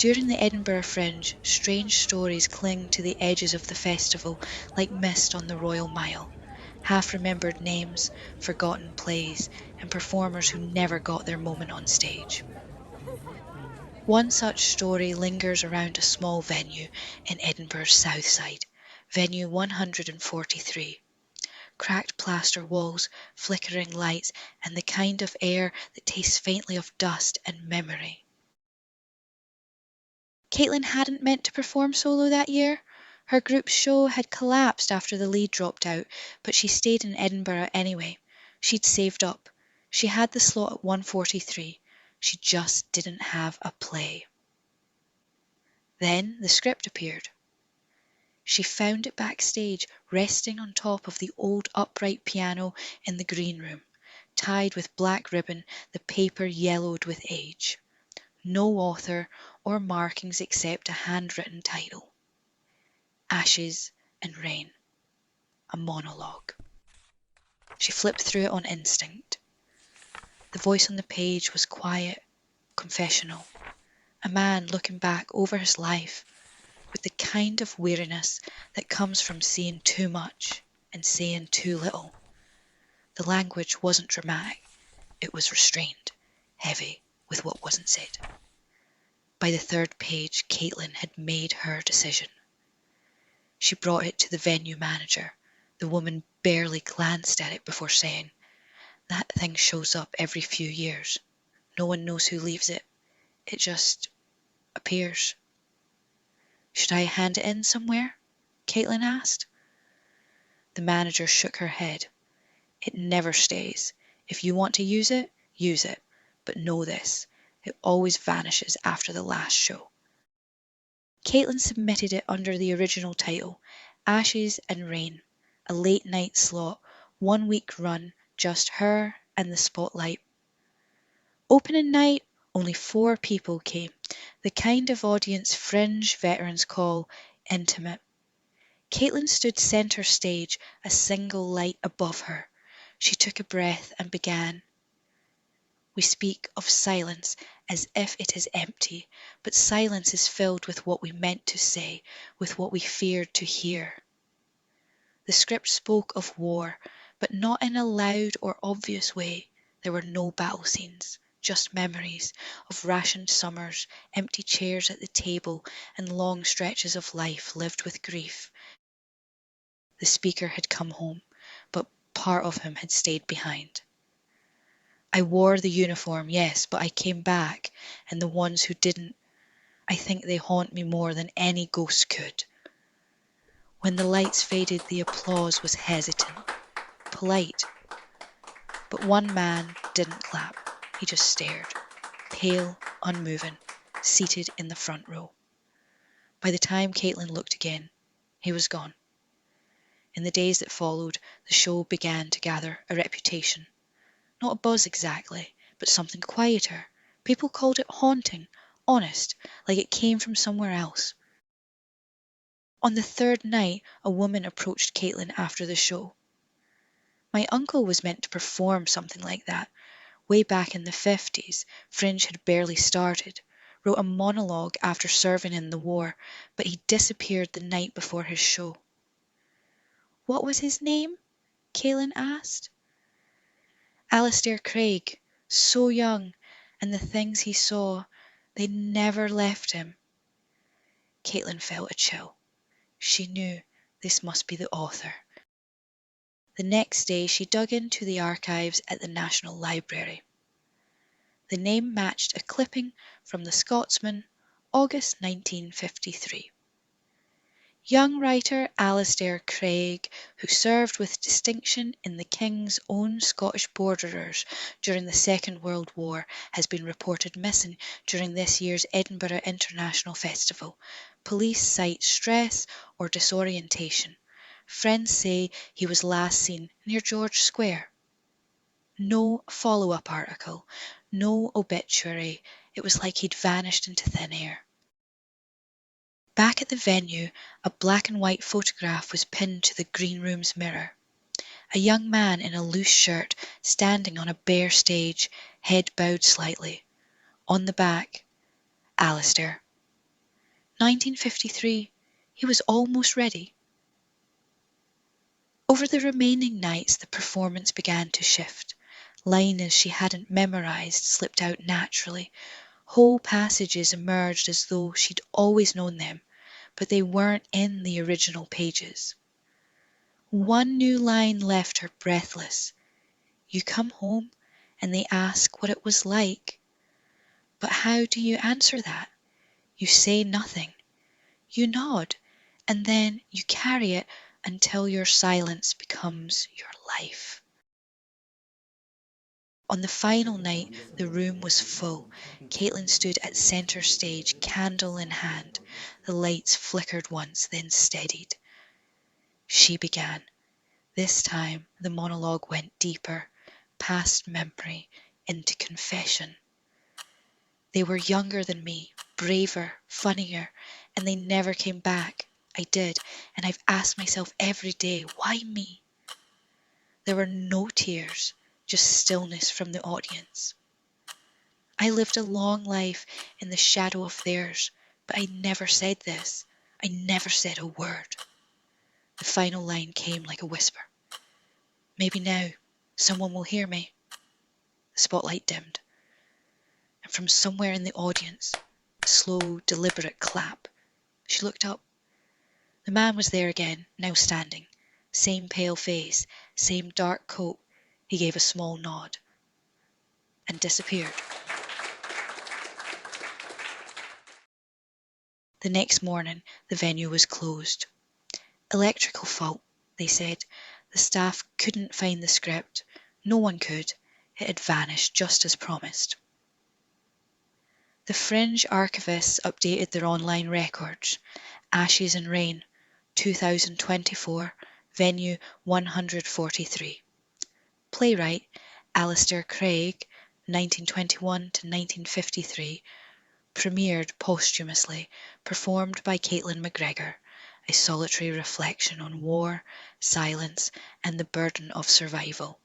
During the Edinburgh Fringe, strange stories cling to the edges of the festival like mist on the Royal Mile. Half-remembered names, forgotten plays, and performers who never got their moment on stage. One such story lingers around a small venue in Edinburgh's south side, venue 143. Cracked plaster walls, flickering lights, and the kind of air that tastes faintly of dust and memory. Caitlin hadn't meant to perform solo that year. Her group's show had collapsed after the lead dropped out, but she stayed in Edinburgh anyway. She'd saved up. She had the slot at 143. She just didn't have a play. Then the script appeared. She found it backstage, resting on top of the old upright piano in the green room, tied with black ribbon, the paper yellowed with age. No author or markings except a handwritten title. Ashes and Rain. A monologue. She flipped through it on instinct. The voice on the page was quiet, confessional. A man looking back over his life with the kind of weariness that comes from seeing too much and saying too little. The language wasn't dramatic. It was restrained, heavy with what wasn't said. By the third page, Caitlin had made her decision. She brought it to the venue manager. The woman barely glanced at it before saying, "That thing shows up every few years. No one knows who leaves it. It just appears." "Should I hand it in somewhere?" Caitlin asked. The manager shook her head. "It never stays. If you want to use it, but know this. It always vanishes after the last show." Caitlin submitted it under the original title, Ashes and Rain, a late night slot, 1 week run, just her and the spotlight. Opening night, only 4 people came, the kind of audience Fringe veterans call intimate. Caitlin stood centre stage, a single light above her. She took a breath and began. "We speak of silence as if it is empty, but silence is filled with what we meant to say, with what we feared to hear." The script spoke of war, but not in a loud or obvious way. There were no battle scenes, just memories of rationed summers, empty chairs at the table, and long stretches of life lived with grief. The speaker had come home, but part of him had stayed behind. "I wore the uniform, yes, but I came back, and the ones who didn't, I think they haunt me more than any ghost could." When the lights faded, the applause was hesitant, polite. But one man didn't clap. He just stared, pale, unmoving, seated in the front row. By the time Caitlin looked again, he was gone. In the days that followed, the show began to gather a reputation. Not a buzz exactly, but something quieter. People called it haunting, honest, like it came from somewhere else. On the third night, a woman approached Caitlin after the show. "My uncle was meant to perform something like that. Way back in the 50s, Fringe had barely started. Wrote a monologue after serving in the war, but he disappeared the night before his show." "What was his name?" Caitlin asked. "Alistair Craig. So young, and the things he saw, they never left him." Caitlin felt a chill. She knew this must be the author. The next day she dug into the archives at the National Library. The name matched a clipping from the Scotsman, August 1953. Young writer Alistair Craig, who served with distinction in the King's Own Scottish Borderers during the Second World War, has been reported missing during this year's Edinburgh International Festival. Police cite stress or disorientation. Friends say he was last seen near George Square. No follow-up article, no obituary. It was like he'd vanished into thin air. Back at the venue, a black and white photograph was pinned to the green room's mirror. A young man in a loose shirt, standing on a bare stage, head bowed slightly. On the back, Alistair, 1953, he was almost ready. Over the remaining nights the performance began to shift. Lines she hadn't memorised slipped out naturally. Whole passages emerged as though she'd always known them, but they weren't in the original pages. One new line left her breathless. You come home and they ask what it was like. But how do you answer that? You say nothing. You nod, and then you carry it until your silence becomes your life. On the final night, the room was full. Caitlin stood at centre stage, candle in hand. The lights flickered once, then steadied. She began. This time, the monologue went deeper, past memory, into confession. They were younger than me, braver, funnier, and they never came back. I did, and I've asked myself every day, why me? There were no tears, just stillness from the audience. I lived a long life in the shadow of theirs, but I never said this. I never said a word. The final line came like a whisper. Maybe now someone will hear me. The spotlight dimmed, and from somewhere in the audience, a slow, deliberate clap. She looked up. The man was there again, now standing. Same pale face, same dark coat. He gave a small nod and disappeared. The next morning, the venue was closed. Electrical fault, they said. The staff couldn't find the script. No one could. It had vanished just as promised. The Fringe archivists updated their online records. Ashes and Rain, 2024, venue 143. Playwright, Alistair Craig, 1921 to 1953, premiered posthumously, performed by Caitlin McGregor, a solitary reflection on war, silence, and the burden of survival.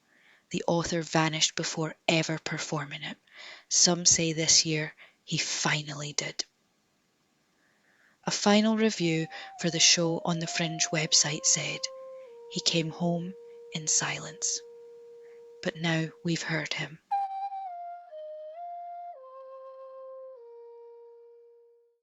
The author vanished before ever performing it. Some say this year he finally did. A final review for the show on the Fringe website said, he came home in silence. But now we've heard him.